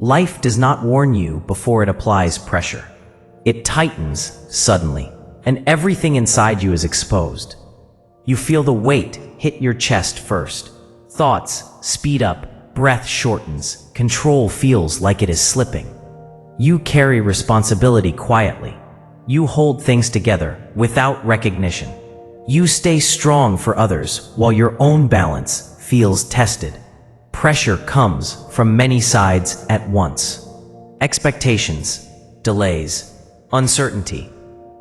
Life does not warn you before it applies pressure. It tightens suddenly, and everything inside you is exposed. You feel the weight hit your chest first. Thoughts speed up, breath shortens, control feels like it is slipping. You carry responsibility quietly. You hold things together without recognition. You stay strong for others while your own balance feels tested. Pressure comes from many sides at once. Expectations, delays, uncertainty.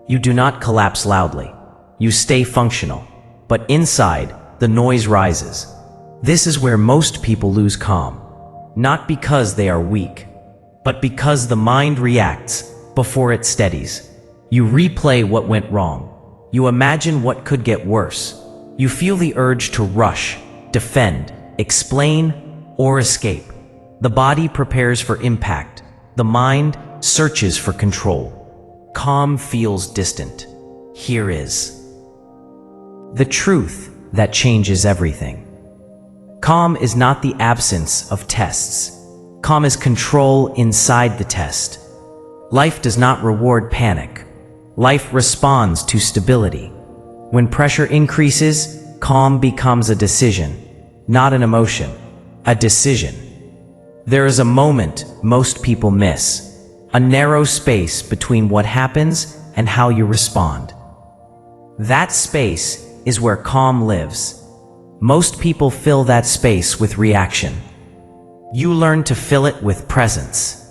You do not collapse loudly. You stay functional. But inside, the noise rises. This is where most people lose calm. Not because they are weak, but because the mind reacts before it steadies. You replay what went wrong. You imagine what could get worse. You feel the urge to rush, defend, explain, or escape. The body prepares for impact. The mind searches for control. Calm feels distant. Here is the truth that changes everything. Calm is not the absence of tests. Calm is control inside the test. Life does not reward panic. Life responds to stability. When pressure increases, calm becomes a decision, not an emotion, a decision. There is a moment most people miss, a narrow space between what happens and how you respond. That space is where calm lives. Most people fill that space with reaction. You learn to fill it with presence.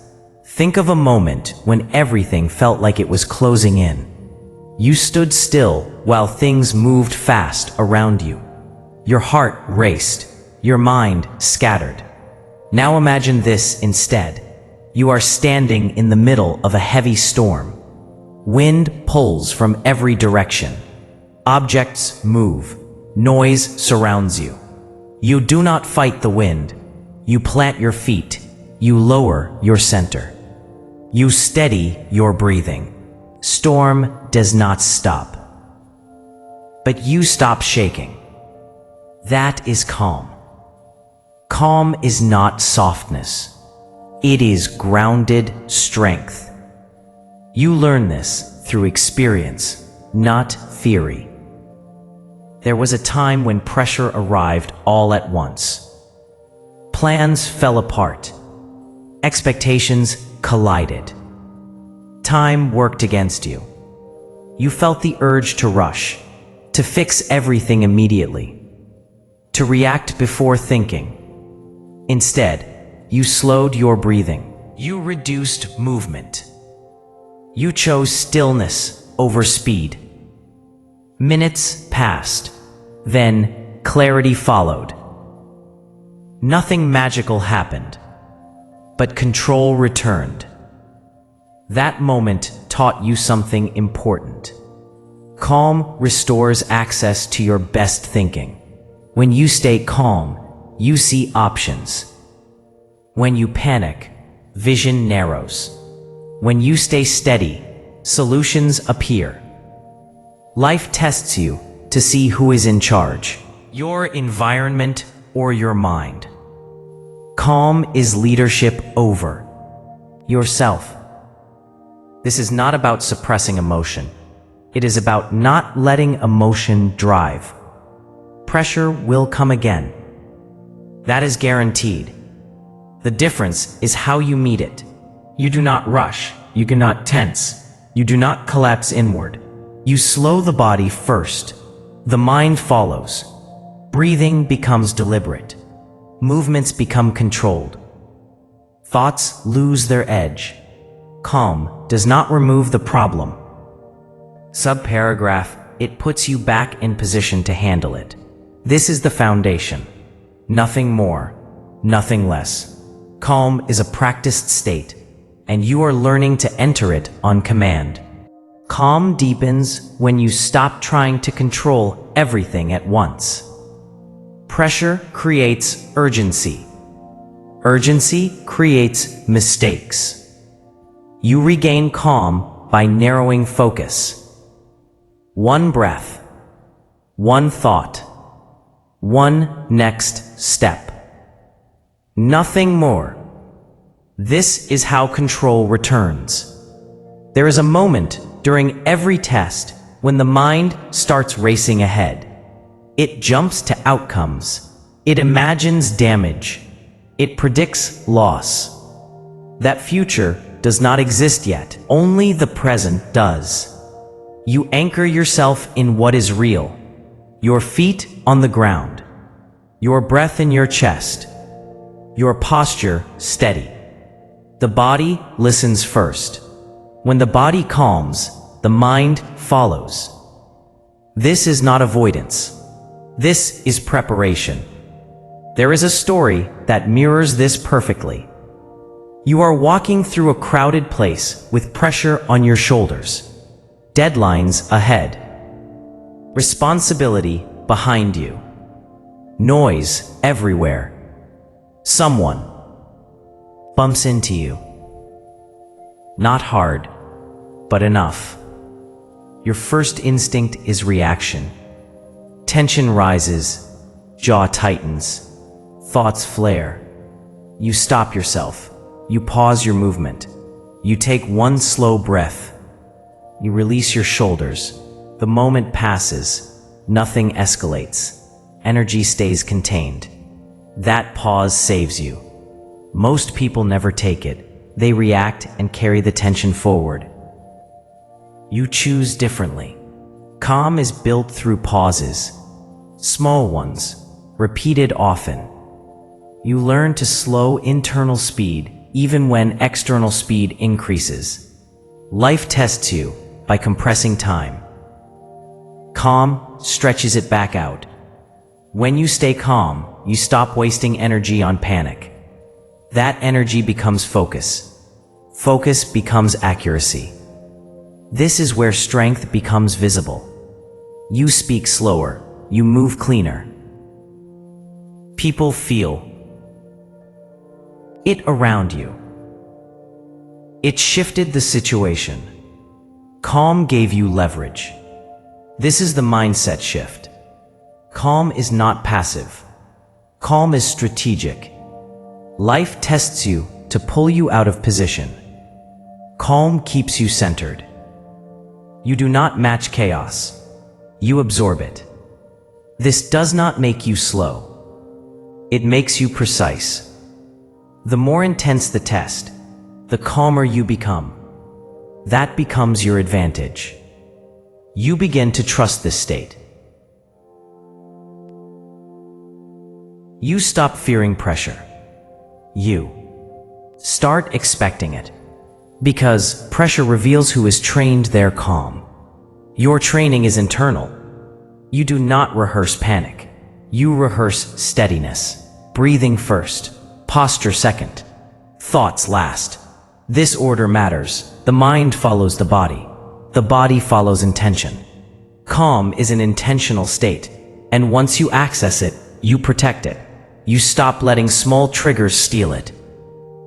Think of a moment when everything felt like it was closing in. You stood still while things moved fast around you. Your heart raced, your mind scattered. Now imagine this instead. You are standing in the middle of a heavy storm. Wind pulls from every direction. Objects move. Noise surrounds you. You do not fight the wind. You plant your feet. You lower your center. You steady your breathing. Storm does not stop. But you stop shaking. That is calm. Calm is not softness. It is grounded strength. You learn this through experience, not theory. There was a time when pressure arrived all at once. Plans fell apart. Expectations collided. Time worked against you. You felt the urge to rush, to fix everything immediately, to react before thinking. Instead, you slowed your breathing. You reduced movement. You chose stillness over speed. Minutes passed. Then clarity followed. Nothing magical happened, but control returned. That moment taught you something important. Calm restores access to your best thinking. When you stay calm, you see options. When you panic, vision narrows. When you stay steady, solutions appear. Life tests you to see who is in charge, your environment or your mind. Calm is leadership over yourself. This is not about suppressing emotion. It is about not letting emotion drive. Pressure will come again. That is guaranteed. The difference is how you meet it. You do not rush. You do not tense. You do not collapse inward. You slow the body first. The mind follows. Breathing becomes deliberate. Movements become controlled. Thoughts lose their edge. Calm does not remove the problem. Subparagraph, it puts you back in position to handle it. This is the foundation. Nothing more, nothing less. Calm is a practiced state, and you are learning to enter it on command. Calm deepens when you stop trying to control everything at once. Pressure creates urgency. Urgency creates mistakes. You regain calm by narrowing focus. One breath, one thought, one next step. Nothing more. This is how control returns. There is a moment during every test when the mind starts racing ahead. It jumps to outcomes. It imagines damage. It predicts loss. That future does not exist yet. Only the present does. You anchor yourself in what is real. Your feet on the ground. Your breath in your chest. Your posture steady. The body listens first. When the body calms, the mind follows. This is not avoidance. This is preparation. There is a story that mirrors this perfectly. You are walking through a crowded place with pressure on your shoulders. Deadlines ahead. Responsibility behind you. Noise everywhere. Someone bumps into you. Not hard, but enough. Your first instinct is reaction. Tension rises, jaw tightens, thoughts flare. You stop yourself. You pause your movement. You take one slow breath. You release your shoulders. The moment passes. Nothing escalates. Energy stays contained. That pause saves you. Most people never take it. They react and carry the tension forward. You choose differently. Calm is built through pauses. Small ones, repeated often. You learn to slow internal speed even when external speed increases. Life tests you by compressing time. Calm stretches it back out. When you stay calm, you stop wasting energy on panic. That energy becomes focus. Focus becomes accuracy. This is where strength becomes visible. You speak slower. You move cleaner. People feel it around you. It shifted the situation. Calm gave you leverage. This is the mindset shift. Calm is not passive. Calm is strategic. Life tests you to pull you out of position. Calm keeps you centered. You do not match chaos. You absorb it. This does not make you slow. It makes you precise. The more intense the test, the calmer you become. That becomes your advantage. You begin to trust this state. You stop fearing pressure. You start expecting it. Because pressure reveals who is trained their calm. Your training is internal. You do not rehearse panic. You rehearse steadiness. Breathing first. Posture second. Thoughts last. This order matters. The mind follows the body. The body follows intention. Calm is an intentional state. And once you access it, you protect it. You stop letting small triggers steal it.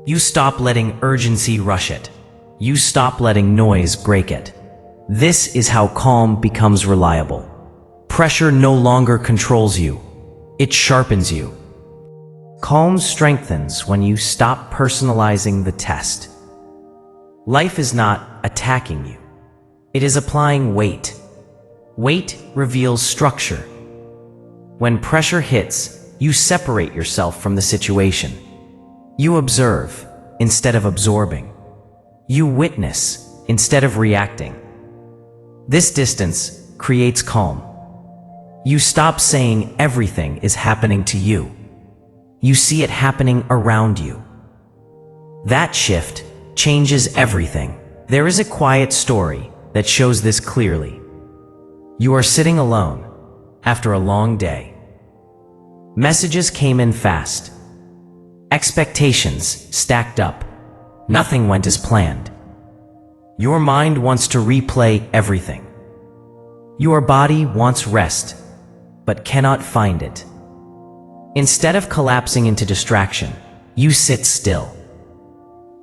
You stop letting urgency rush it. You stop letting noise break it. This is how calm becomes reliable. Pressure no longer controls you. It sharpens you. Calm strengthens when you stop personalizing the test. Life is not attacking you. It is applying weight. Weight reveals structure. When pressure hits, you separate yourself from the situation. You observe instead of absorbing. You witness instead of reacting. This distance creates calm. You stop saying everything is happening to you. You see it happening around you. That shift changes everything. There is a quiet story that shows this clearly. You are sitting alone after a long day. Messages came in fast. Expectations stacked up. Nothing went as planned. Your mind wants to replay everything. Your body wants rest, but cannot find it. Instead of collapsing into distraction, you sit still.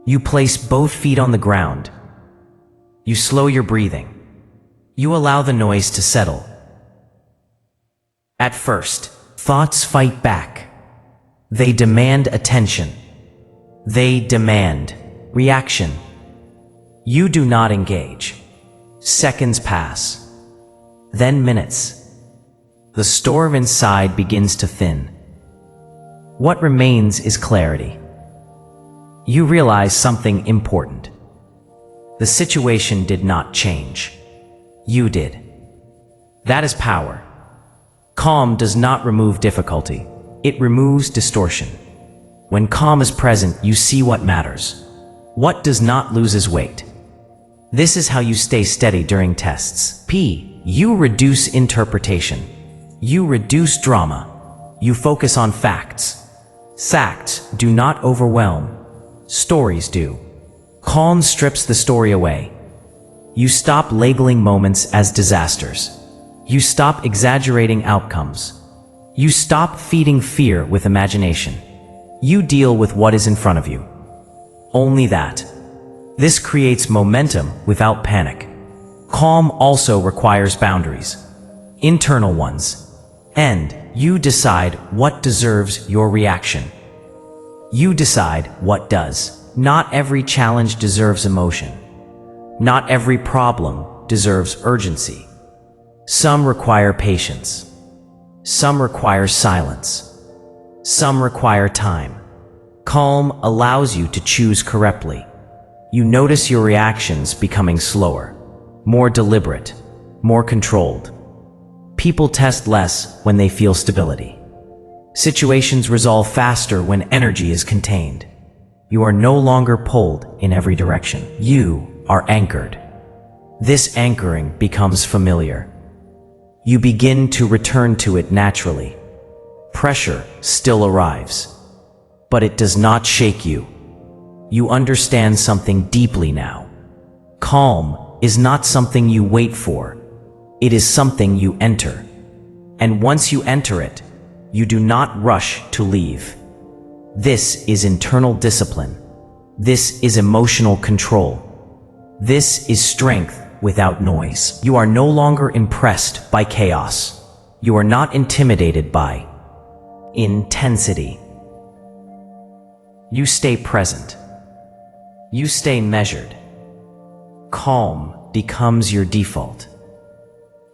You place both feet on the ground. You slow your breathing. You allow the noise to settle. At first, thoughts fight back. They demand attention. They demand reaction. You do not engage. Seconds pass, then minutes. The storm inside begins to thin. What remains is clarity. You realize something important. The situation did not change. You did. That is power. Calm does not remove difficulty. It removes distortion. When calm is present, you see what matters. What does not loses weight. This is how you stay steady during tests. You reduce interpretation. You reduce drama. You focus on facts. Facts do not overwhelm. Stories do. Calm strips the story away. You stop labeling moments as disasters. You stop exaggerating outcomes. You stop feeding fear with imagination. You deal with what is in front of you. Only that. This creates momentum without panic. Calm also requires boundaries. Internal ones. And you decide what deserves your reaction. You decide what does. Not every challenge deserves emotion. Not every problem deserves urgency. Some require patience. Some require silence. Some require time. Calm allows you to choose correctly. You notice your reactions becoming slower, more deliberate, more controlled. People test less when they feel stability. Situations resolve faster when energy is contained. You are no longer pulled in every direction. You are anchored. This anchoring becomes familiar. You begin to return to it naturally. Pressure still arrives, but it does not shake you. You understand something deeply now. Calm is not something you wait for. It is something you enter. And once you enter it, you do not rush to leave. This is internal discipline. This is emotional control. This is strength without noise. You are no longer impressed by chaos. You are not intimidated by intensity. You stay present. You stay measured. Calm becomes your default.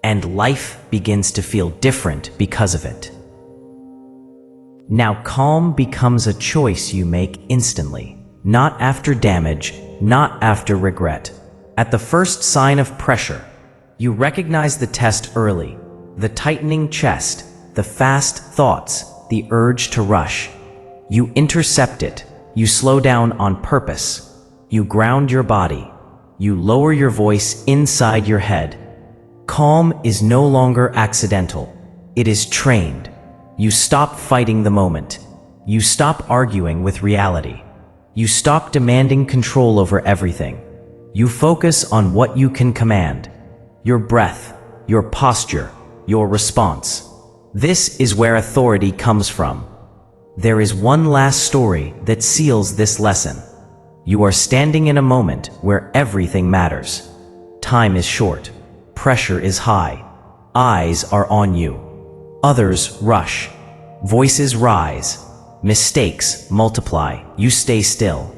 And life begins to feel different because of it. Now calm becomes a choice you make instantly, not after damage, not after regret. At the first sign of pressure, you recognize the test early, the tightening chest, the fast thoughts, the urge to rush. You intercept it, you slow down on purpose, you ground your body, you lower your voice inside your head. Calm is no longer accidental, it is trained. You stop fighting the moment. You stop arguing with reality. You stop demanding control over everything. You focus on what you can command. Your breath, your posture, your response. This is where authority comes from. There is one last story that seals this lesson. You are standing in a moment where everything matters. Time is short. Pressure is high. Eyes are on you. Others rush. Voices rise. Mistakes multiply. You stay still.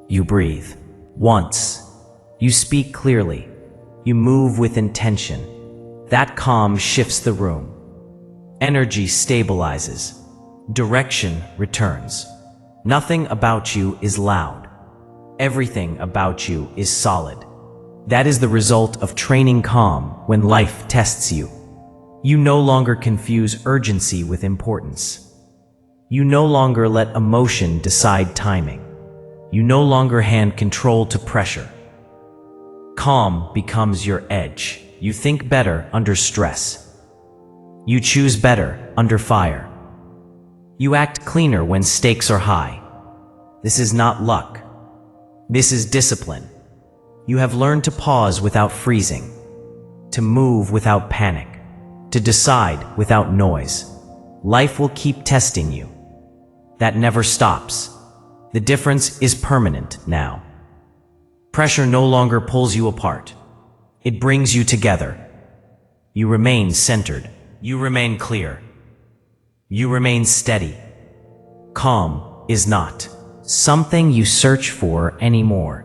You breathe. Once. You speak clearly. You move with intention. That calm shifts the room. Energy stabilizes. Direction returns. Nothing about you is loud. Everything about you is solid. That is the result of training calm when life tests you. You no longer confuse urgency with importance. You no longer let emotion decide timing. You no longer hand control to pressure. Calm becomes your edge. You think better under stress. You choose better under fire. You act cleaner when stakes are high. This is not luck. This is discipline. You have learned to pause without freezing, to move without panic, to decide without noise. Life will keep testing you. That never stops. The difference is permanent now. Pressure no longer pulls you apart. It brings you together. You remain centered. You remain clear. You remain steady. Calm is not something you search for anymore.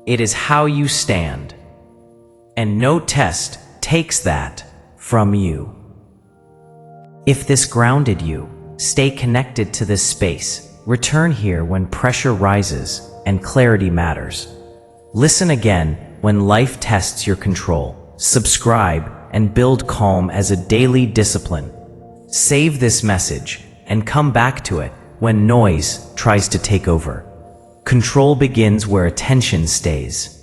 It is how you stand. And no test takes that from you. If this grounded you, stay connected to this space. Return here when pressure rises and clarity matters. Listen again when life tests your control. Subscribe and build calm as a daily discipline. Save this message and come back to it when noise tries to take over. Control begins where attention stays.